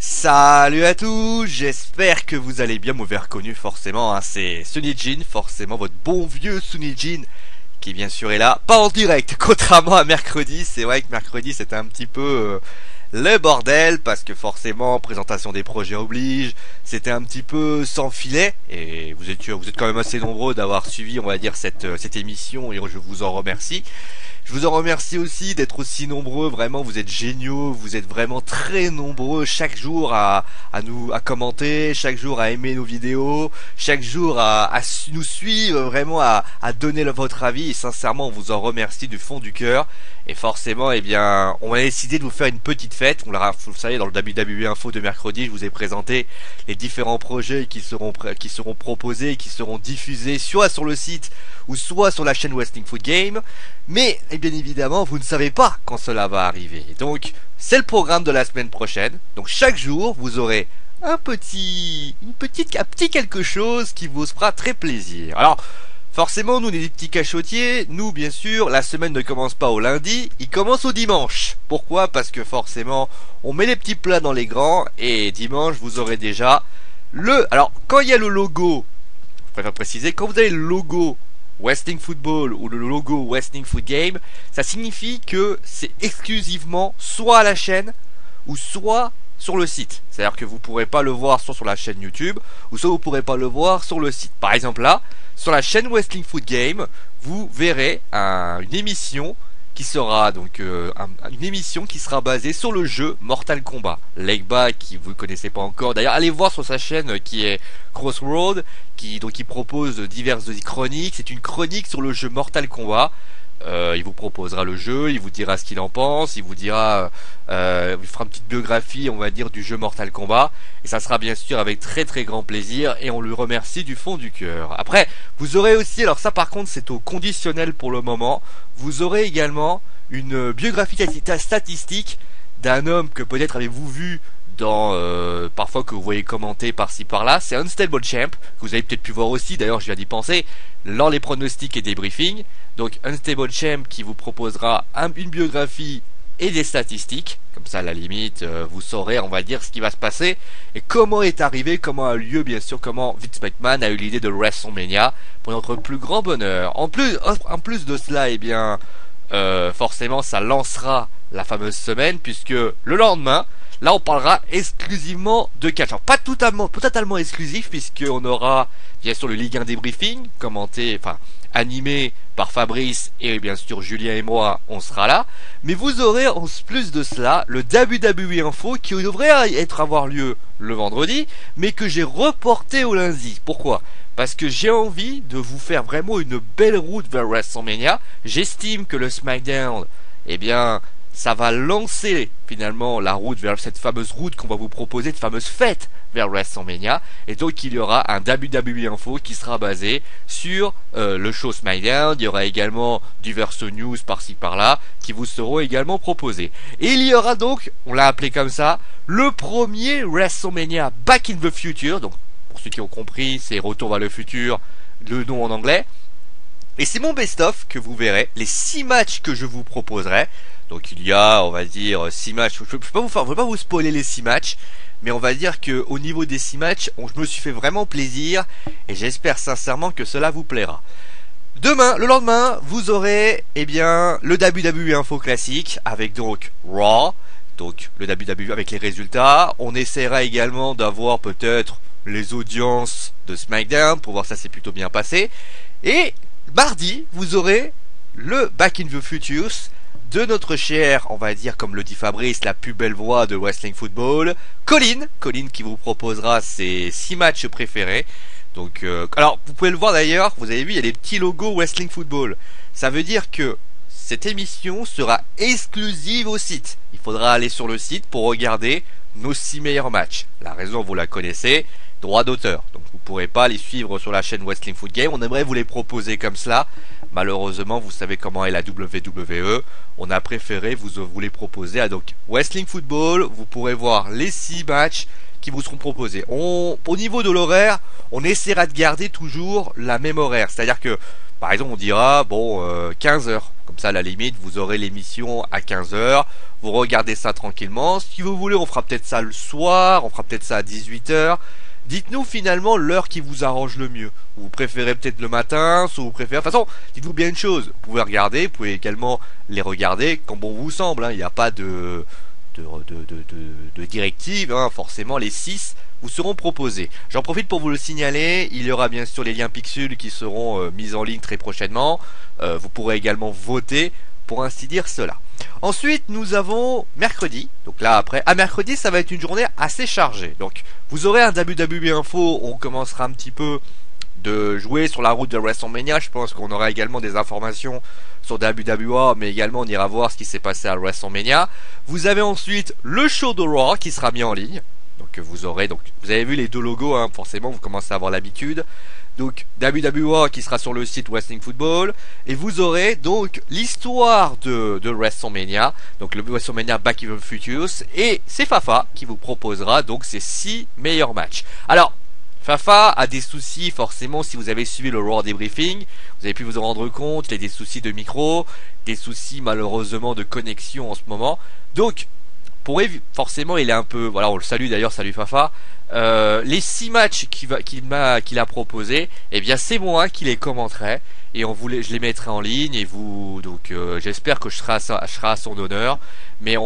Salut à tous, j'espère que vous allez bien, m'avez reconnu forcément, c'est Sunijin, forcément votre bon vieux Sunijin, qui bien sûr est là, pas en direct, contrairement à mercredi. C'est vrai que mercredi c'était un petit peu le bordel, parce que forcément, présentation des projets oblige, c'était un petit peu sans filet, et vous êtes quand même assez nombreux d'avoir suivi, on va dire, cette émission, et je vous en remercie. Je vous en remercie aussi d'être aussi nombreux, vraiment vous êtes géniaux, vous êtes vraiment très nombreux chaque jour à commenter, chaque jour à aimer nos vidéos, chaque jour à nous suivre, vraiment à donner votre avis, et sincèrement on vous en remercie du fond du cœur. Et forcément, eh bien, on a décidé de vous faire une petite fête. Vous le savez, dans le WWE Info de mercredi, je vous ai présenté les différents projets qui seront proposés, qui seront diffusés soit sur le site ou soit sur la chaîne Wrestling Foot Game. Mais, bien évidemment, vous ne savez pas quand cela va arriver. Donc, c'est le programme de la semaine prochaine. Donc, chaque jour, vous aurez un petit quelque chose qui vous fera très plaisir. Alors, forcément, nous, on est des petits cachotiers. Nous, bien sûr, la semaine ne commence pas au lundi, il commence au dimanche. Pourquoi? Parce que forcément, on met les petits plats dans les grands, et dimanche, vous aurez déjà Alors, quand il y a le logo, je préfère préciser, quand vous avez le logo Wrestling Football ou le logo Wrestling Foot Game, ça signifie que c'est exclusivement soit à la chaîne, ou soit sur le site. C'est-à-dire que vous pourrez pas le voir soit sur la chaîne YouTube, ou soit vous pourrez pas le voir sur le site. Par exemple là, sur la chaîne Wrestling Foot Game, vous verrez une émission qui sera donc une émission qui sera basée sur le jeu Mortal Kombat. Legba, qui vous ne connaissez pas encore, d'ailleurs allez voir sur sa chaîne qui est Crossroad, qui propose diverses chroniques. C'est une chronique sur le jeu Mortal Kombat. Il vous proposera le jeu, il vous dira ce qu'il en pense, il vous dira, il fera une petite biographie, on va dire, du jeu Mortal Kombat, et ça sera bien sûr avec très très grand plaisir, et on lui remercie du fond du cœur. Après, vous aurez aussi, alors ça par contre c'est au conditionnel pour le moment, vous aurez également une biographie statistique d'un homme que peut-être avez-vous vu dans parfois que vous voyez commenter par-ci par-là. C'est Unstable Champ, que vous avez peut-être pu voir aussi, d'ailleurs je viens d'y penser, lors des pronostics et des briefings. Donc Unstable Champ qui vous proposera une biographie et des statistiques, comme ça à la limite vous saurez, on va dire, ce qui va se passer et comment est arrivé, comment a eu lieu, bien sûr, comment Vince McMahon a eu l'idée de WrestleMania pour notre plus grand bonheur. En plus de cela, eh bien forcément ça lancera la fameuse semaine, puisque le lendemain, là on parlera exclusivement de catch. Alors pas totalement exclusif, puisqu'on aura bien sûr le Ligue 1 débriefing, animé par Fabrice, et bien sûr Julien et moi, on sera là. Mais vous aurez en plus de cela le WWE Info qui devrait avoir lieu le vendredi, mais que j'ai reporté au lundi. Pourquoi? Parce que j'ai envie de vous faire vraiment une belle route vers WrestleMania. J'estime que le SmackDown, eh bien, ça va lancer finalement la route vers cette fameuse route qu'on va vous proposer, cette fameuse fête vers WrestleMania. Et donc il y aura un WWE Info qui sera basé sur le show SmackDown. Il y aura également diverses news par-ci par-là qui vous seront également proposées. Et il y aura donc, on l'a appelé comme ça, le premier WrestleMania Back in the Future. Donc pour ceux qui ont compris, c'est Retour vers le futur, le nom en anglais. Et c'est mon best-of que vous verrez, les 6 matchs que je vous proposerai. Donc il y a, on va dire, 6 matchs. Je ne vais pas vous spoiler les 6 matchs, mais on va dire que au niveau des 6 matchs, je me suis fait vraiment plaisir, et j'espère sincèrement que cela vous plaira. Le lendemain, vous aurez, eh bien, le WWE Info classique, avec donc Raw, donc le WWE avec les résultats. On essaiera également d'avoir peut-être les audiences de SmackDown, pour voir si ça s'est plutôt bien passé. Et mardi, vous aurez le Back in the Futures de notre cher, on va dire, comme le dit Fabrice, la plus belle voix de Wrestling Football, Colin qui vous proposera ses 6 matchs préférés. Donc, alors vous pouvez le voir d'ailleurs, vous avez vu, il y a des petits logos Wrestling Football. Ça veut dire que cette émission sera exclusive au site. Il faudra aller sur le site pour regarder nos 6 meilleurs matchs. La raison, vous la connaissez, droit d'auteur. Donc vous ne pourrez pas les suivre sur la chaîne Wrestling Foot Game. On aimerait vous les proposer comme cela. Malheureusement, vous savez comment est la WWE. On a préféré vous les proposer. Donc Wrestling Football, vous pourrez voir les 6 matchs qui vous seront proposés. Au niveau de l'horaire, on essaiera de garder toujours la même horaire. C'est-à-dire que Par exemple, on dira, bon, 15 heures. Comme ça, à la limite, vous aurez l'émission à 15 heures. Vous regardez ça tranquillement. Si vous voulez, on fera peut-être ça le soir. On fera peut-être ça à 18 heures. Dites-nous finalement l'heure qui vous arrange le mieux. Vous préférez peut-être le matin, soit vous préférez... De toute façon, dites-vous bien une chose. Vous pouvez regarder, vous pouvez également les regarder quand bon vous semble. Il n'y a pas de directive. Forcément, les 6 vous seront proposés. J'en profite pour vous le signaler. Il y aura bien sûr les liens Pixul qui seront mis en ligne très prochainement. Vous pourrez également voter pour ainsi dire cela. Ensuite, nous avons mercredi. Donc là, après, à mercredi, ça va être une journée assez chargée. Donc, vous aurez un WWE Info. On commencera un petit peu de jouer sur la route de WrestleMania. Je pense qu'on aura également des informations sur WWE, mais également on ira voir ce qui s'est passé à WrestleMania. Vous avez ensuite le show de Raw qui sera mis en ligne. Donc, vous avez vu les deux logos, hein, forcément, vous commencez à avoir l'habitude. Donc WWE qui sera sur le site Wrestling Football, et vous aurez donc l'histoire de WrestleMania, donc le WrestleMania Back in the Futures, et c'est Fafa qui vous proposera donc ces 6 meilleurs matchs. Alors Fafa a des soucis forcément. Si vous avez suivi le Raw Debriefing, vous avez pu vous en rendre compte, il y a des soucis de micro, des soucis malheureusement de connexion en ce moment. Donc forcément il est un peu, voilà, on le salue d'ailleurs, salut Fafa. Les 6 matchs qu'il a proposé, eh bien c'est moi qui les commenterai et je les mettrai en ligne, et vous donc j'espère que je serai à son honneur, mais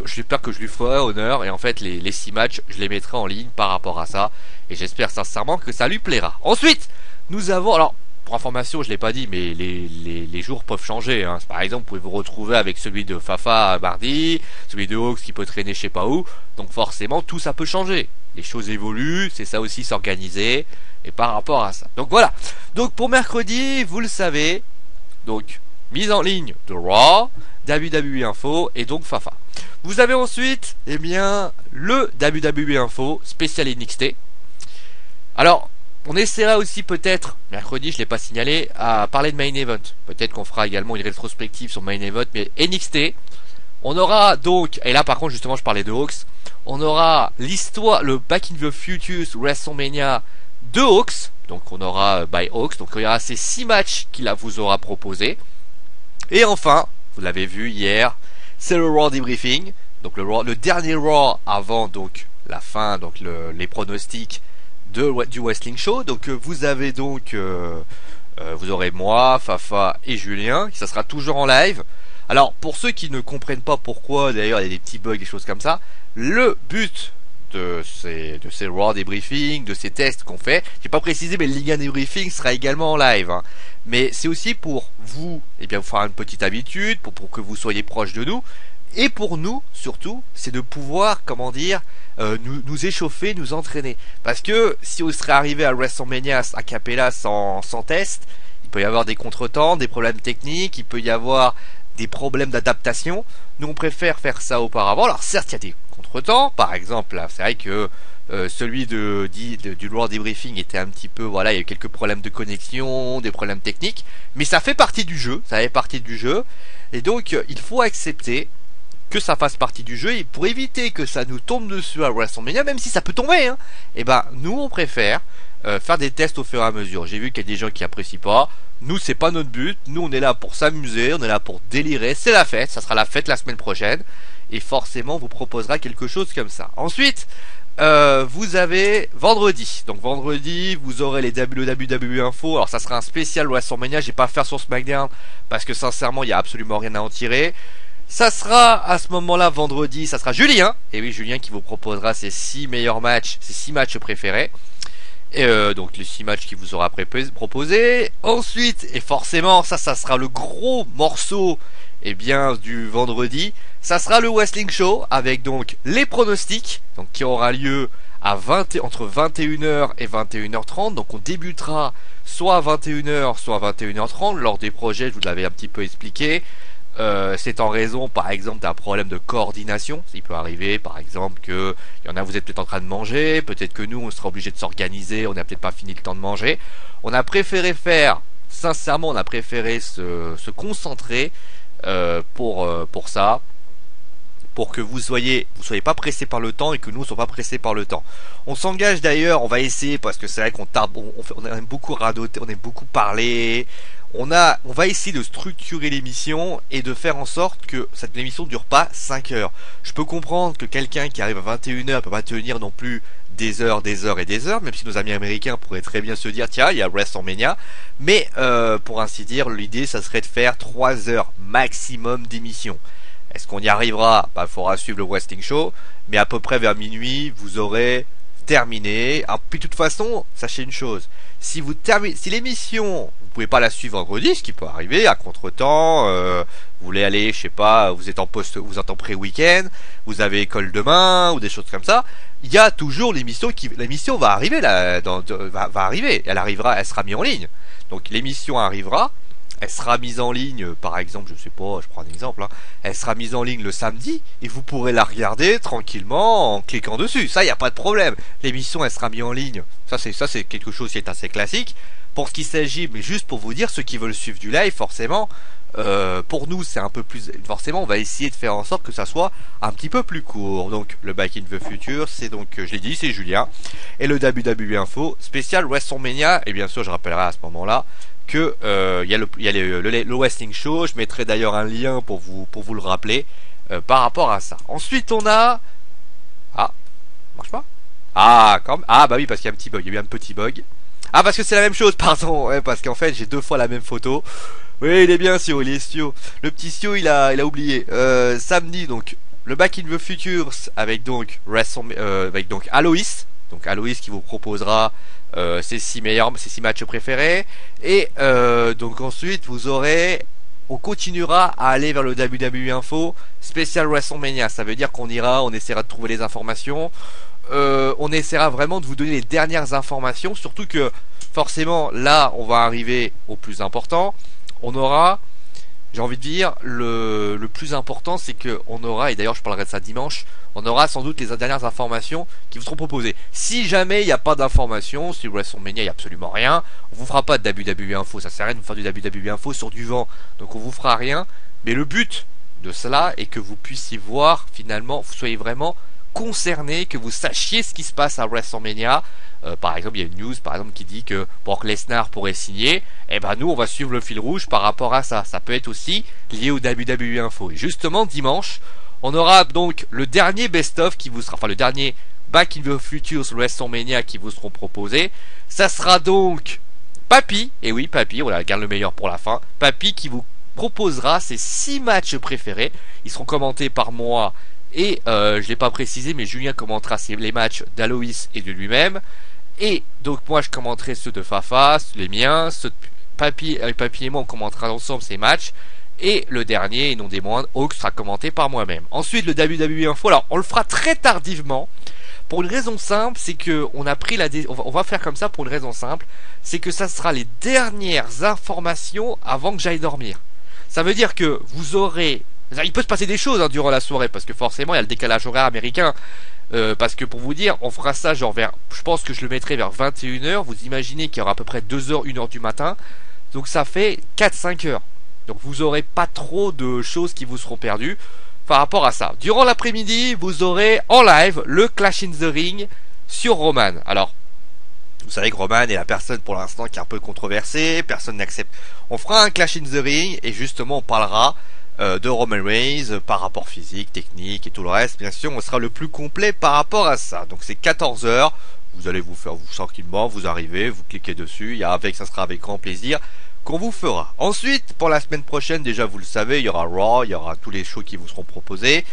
j'espère que je lui ferai honneur, et en fait les 6 matchs je les mettrai en ligne par rapport à ça, et j'espère sincèrement que ça lui plaira. Ensuite nous avons, alors pour information, je l'ai pas dit, mais les jours peuvent changer, hein. Par exemple, vous pouvez vous retrouver avec celui de Fafa mardi, celui de Hawks qui peut traîner je sais pas où. Donc forcément, tout ça peut changer. Les choses évoluent, c'est ça aussi s'organiser. Et par rapport à ça. Donc voilà. Donc pour mercredi, vous le savez. Donc, mise en ligne de Raw, WWE Info et donc Fafa. Vous avez ensuite, eh bien, le WWE Info spécial NXT. Alors, on essaiera aussi peut-être, mercredi je l'ai pas signalé, à parler de Main Event. Peut-être qu'on fera également une rétrospective sur Main Event, mais NXT, on aura donc, et là par contre justement je parlais de Hawks, on aura l'histoire, le Back in the Futures WrestleMania de Hawks, donc on aura by Hawks, donc il y aura ces 6 matchs qu'il vous aura proposé. Et enfin, vous l'avez vu hier, c'est le Raw Debriefing, donc le dernier Raw avant donc la fin, donc les pronostics du Wrestling Show. Donc vous avez donc vous aurez moi, Fafa et Julien, ça sera toujours en live. Alors pour ceux qui ne comprennent pas pourquoi, d'ailleurs il y a des petits bugs, des choses comme ça, le but de ces Raw Debriefing, de ces tests qu'on fait, j'ai pas précisé, mais le Liga Debriefing sera également en live, hein. Mais c'est aussi pour vous, et bien vous faire une petite habitude, pour que vous soyez proche de nous, et pour nous surtout, c'est de pouvoir, comment dire, nous échauffer, nous entraîner. Parce que si on serait arrivé à WrestleMania a cappella sans test, il peut y avoir des contretemps, des problèmes techniques, il peut y avoir des problèmes d'adaptation. Nous on préfère faire ça auparavant. Alors certes il y a des contretemps, par exemple là, c'est vrai que celui du Raw Debriefing était un petit peu, voilà, il y a eu quelques problèmes de connexion, des problèmes techniques, mais ça fait partie du jeu, et donc il faut accepter que ça fasse partie du jeu, et pour éviter que ça nous tombe dessus à WrestleMania, même si ça peut tomber, hein, et ben nous on préfère faire des tests au fur et à mesure. J'ai vu qu'il y a des gens qui apprécient pas. Nous c'est pas notre but, nous on est là pour s'amuser, on est là pour délirer, c'est la fête, ça sera la fête la semaine prochaine, et forcément on vous proposera quelque chose comme ça. Ensuite vous avez vendredi. Donc vendredi vous aurez les WWE Info. Alors ça sera un spécial WrestleMania, j'ai pas à faire sur SmackDown parce que sincèrement il y a absolument rien à en tirer. Ça sera à ce moment-là vendredi, ça sera Julien, et oui Julien qui vous proposera ses 6 meilleurs matchs, ses 6 matchs préférés, et donc les 6 matchs qu'il vous aura proposés. Ensuite, et forcément ça sera le gros morceau, et bien du vendredi, ça sera le Wrestling Show avec donc les pronostics, donc qui aura lieu à entre 21h et 21h30. Donc on débutera soit à 21h soit à 21h30 lors des projets, je vous l'avais un petit peu expliqué. C'est en raison par exemple d'un problème de coordination. Il peut arriver par exemple que il y en a, vous êtes peut-être en train de manger, peut-être que nous on sera obligé de s'organiser, on n'a peut-être pas fini le temps de manger. On a préféré sincèrement on a préféré se concentrer pour ça, pour que vous soyez pas pressé par le temps et que nous ne soyons pas pressés par le temps. On s'engage d'ailleurs, on va essayer, parce que c'est vrai qu'on tarde, on aime beaucoup radoter, on aime beaucoup parler. On va essayer de structurer l'émission et de faire en sorte que cette émission ne dure pas 5 heures. Je peux comprendre que quelqu'un qui arrive à 21 heures peut pas tenir non plus des heures et des heures, même si nos amis américains pourraient très bien se dire tiens, il y a WrestleMania, mais pour ainsi dire, l'idée ça serait de faire 3 heures maximum d'émission. Est-ce qu'on y arrivera? Bah, il faudra suivre le Wrestling Show, mais à peu près vers minuit, vous aurez terminé. Alors, puis de toute façon, sachez une chose, si l'émission, vous pouvez pas la suivre vendredi, ce qui peut arriver à contre-temps, vous voulez aller, je sais pas, vous êtes en pré-week-end, vous avez école demain ou des choses comme ça, il y a toujours l'émission va arriver là, va arriver, elle sera mise en ligne. Donc l'émission arrivera, elle sera mise en ligne, par exemple, je sais pas, je prends un exemple, hein, elle sera mise en ligne le samedi et vous pourrez la regarder tranquillement en cliquant dessus. Ça, il n'y a pas de problème. L'émission, elle sera mise en ligne. Ça, c'est quelque chose qui est assez classique. Pour ce qui s'agit, mais juste pour vous dire, ceux qui veulent suivre du live, forcément, pour nous, c'est un peu plus. Forcément, on va essayer de faire en sorte que ça soit un petit peu plus court. Donc, le Back in the Future, c'est donc, je l'ai dit, c'est Julien. Et le WWE Info spécial WrestleMania. Et bien sûr, je rappellerai à ce moment-là que il y a le Wrestling Show. Je mettrai d'ailleurs un lien pour vous le rappeler par rapport à ça. Ensuite, on a marche pas. Bah oui, parce qu'il y a un petit bug. Il y a eu un petit bug. Ah, parce que c'est la même chose, pardon. Ouais, parce qu'en fait, j'ai 2 fois la même photo. Oui, il est bien, Sio, il est Sio. Le petit Sio, il a oublié. Samedi, donc, le Back in the Futures avec donc Aloïs. Donc Aloïs qui vous proposera ses 6 matchs préférés. Et donc ensuite, on continuera à aller vers le WWE Info spécial WrestleMania. Ça veut dire qu'on essaiera de trouver les informations. On essaiera vraiment de vous donner les dernières informations, surtout que forcément là on va arriver au plus important. On aura, j'ai envie de dire, le plus important, c'est que on aura, et d'ailleurs je parlerai de ça dimanche, on aura sans doute les dernières informations qui vous seront proposées. Si jamais il n'y a pas d'informations, si WrestleMania il n'y a absolument rien, on vous fera pas de WWE Info, ça sert à rien de vous faire du WWE Info sur du vent, donc on vous fera rien. Mais le but de cela est que vous puissiez voir finalement, vous soyez vraiment concerné, que vous sachiez ce qui se passe à WrestleMania. Par exemple, il y a une news par exemple qui dit que Brock Lesnar pourrait signer. Et ben nous, on va suivre le fil rouge par rapport à ça. Ça peut être aussi lié au WWE Info. Et justement, dimanche, on aura donc le dernier best-of qui vous sera, enfin le dernier Back in the Futures WrestleMania qui vous seront proposés. Ça sera donc Papy, et oui Papy, on la garde le meilleur pour la fin. Papy qui vous proposera ses 6 matchs préférés. Ils seront commentés par moi. Et je l'ai pas précisé, mais Julien commentera les matchs d'Aloïs et de lui-même. Et donc moi je commenterai ceux de Fafa, les miens, ceux de Papy et moi on commentera ensemble ces matchs. Et le dernier, et non des moindres, Hawk sera commenté par moi-même. Ensuite le WWE Info, alors on le fera très tardivement. Pour une raison simple, c'est que on a pris on va faire comme ça pour une raison simple, c'est que ça sera les dernières informations avant que j'aille dormir. Ça veut dire que vous aurez... Il peut se passer des choses durant la soirée, parce que forcément il y a le décalage horaire américain. Parce que pour vous dire, on fera ça genre vers... Je pense que je le mettrai vers 21 h. Vous imaginez qu'il y aura à peu près 2 h, 1 h du matin. Donc ça fait 4-5 heures. Donc vous aurez pas trop de choses qui vous seront perdues par rapport à ça. Durant l'après-midi, vous aurez en live le Clash in the Ring sur Roman. Alors, vous savez que Roman est la personne pour l'instant qui est un peu controversée. Personne n'accepte. On fera un Clash in the Ring et justement on parlera de Roman Reigns par rapport physique, technique et tout le reste. Bien sûr, on sera le plus complet par rapport à ça. Donc c'est 14 h. Vous allez vous tranquillement, vous arrivez, vous cliquez dessus. Ça sera avec grand plaisir qu'on vous fera. Ensuite, pour la semaine prochaine, déjà vous le savez, il y aura Raw, il y aura tous les shows qui vous seront proposés.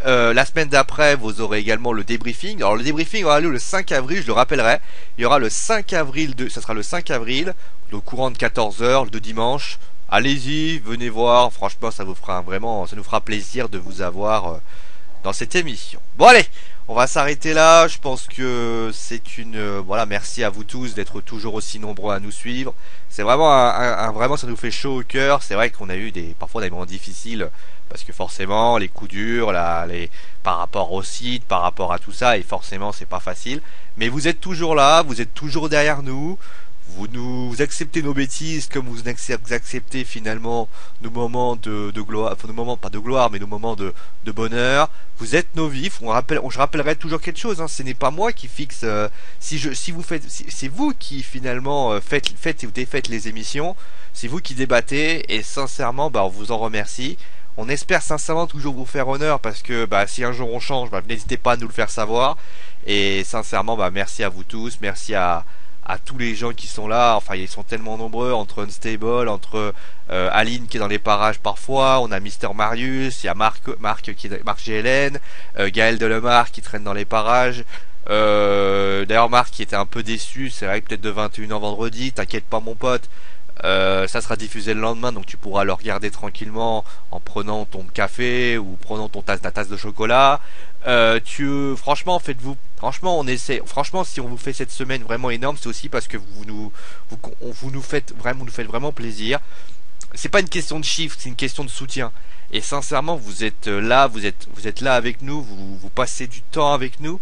La semaine d'après, vous aurez également le débriefing. Alors le débriefing aura lieu le 5 avril, je le rappellerai. Il y aura le 5 avril, ça sera le 5 avril, au courant de 14 h, de dimanche. Allez-y, venez voir, franchement ça nous fera plaisir de vous avoir dans cette émission. Bon allez, on va s'arrêter là, je pense que c'est voilà, merci à vous tous d'être toujours aussi nombreux à nous suivre. C'est vraiment vraiment ça nous fait chaud au cœur. C'est vrai qu'on a eu parfois des moments difficiles parce que forcément les coups durs, par rapport au site, par rapport à tout ça, et forcément c'est pas facile. Mais vous êtes toujours là, vous êtes toujours derrière nous. vous acceptez nos bêtises comme vous acceptez finalement nos moments de gloire, enfin nos moments pas de gloire mais nos moments de bonheur. Vous êtes nos vifs. Je rappellerai toujours quelque chose. Hein, ce n'est pas moi qui fixe. Si vous faites, c'est vous qui finalement faites ou défaites les émissions. C'est vous qui débattez et sincèrement, bah on vous en remercie. On espère sincèrement toujours vous faire honneur parce que bah si un jour on change, bah n'hésitez pas à nous le faire savoir. Et sincèrement, bah merci à vous tous, merci à tous les gens qui sont là. Enfin, ils sont tellement nombreux entre Unstable, entre Aline qui est dans les parages parfois. On a Mister Marius, il y a Marc GLN, Gaël Delemar qui traîne dans les parages. D'ailleurs, Marc qui était un peu déçu. C'est vrai que peut-être de 21h vendredi. T'inquiète pas, mon pote. Ça sera diffusé le lendemain, donc tu pourras le regarder tranquillement en prenant ton café ou prenant ta tasse de chocolat. Franchement, franchement, on essaie. Franchement, si on vous fait cette semaine vraiment énorme, c'est aussi parce que vous nous faites vraiment plaisir. C'est pas une question de chiffres, c'est une question de soutien. Et sincèrement, vous êtes là, vous êtes là avec nous, vous passez du temps avec nous.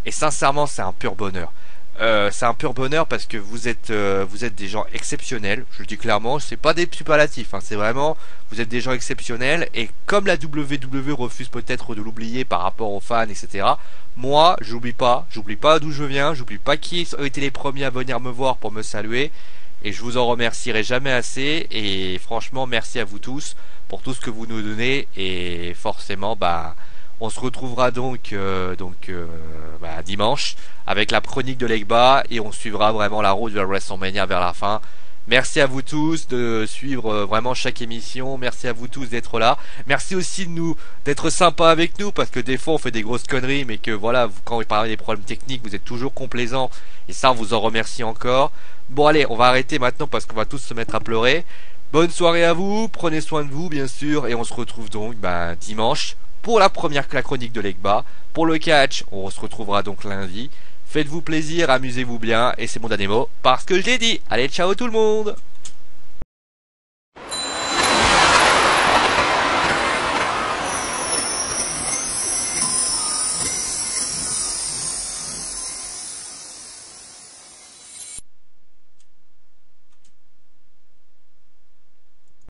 Et sincèrement, c'est un pur bonheur. C'est un pur bonheur parce que vous êtes des gens exceptionnels. Je le dis clairement, c'est pas des superlatifs, hein, c'est vraiment vous êtes des gens exceptionnels. Et comme la WWE refuse peut-être de l'oublier par rapport aux fans, etc. Moi, j'oublie pas d'où je viens, j'oublie pas qui ont été les premiers à venir me voir pour me saluer. Et je vous en remercierai jamais assez. Et franchement, merci à vous tous pour tout ce que vous nous donnez. Et forcément, bah on se retrouvera donc dimanche avec la chronique de Legba et on suivra vraiment la route vers WrestleMania vers la fin. Merci à vous tous de suivre vraiment chaque émission. Merci à vous tous d'être là. Merci aussi d'être sympa avec nous parce que des fois on fait des grosses conneries mais que voilà, quand vous parlez des problèmes techniques, vous êtes toujours complaisants et ça on vous en remercie encore. Bon allez, on va arrêter maintenant parce qu'on va tous se mettre à pleurer. Bonne soirée à vous, prenez soin de vous bien sûr et on se retrouve donc dimanche pour la chronique de Legba. Pour le catch, on se retrouvera donc lundi. Faites-vous plaisir, amusez-vous bien, et c'est mon dernier mot, parce que je l'ai dit. Allez, ciao tout le monde!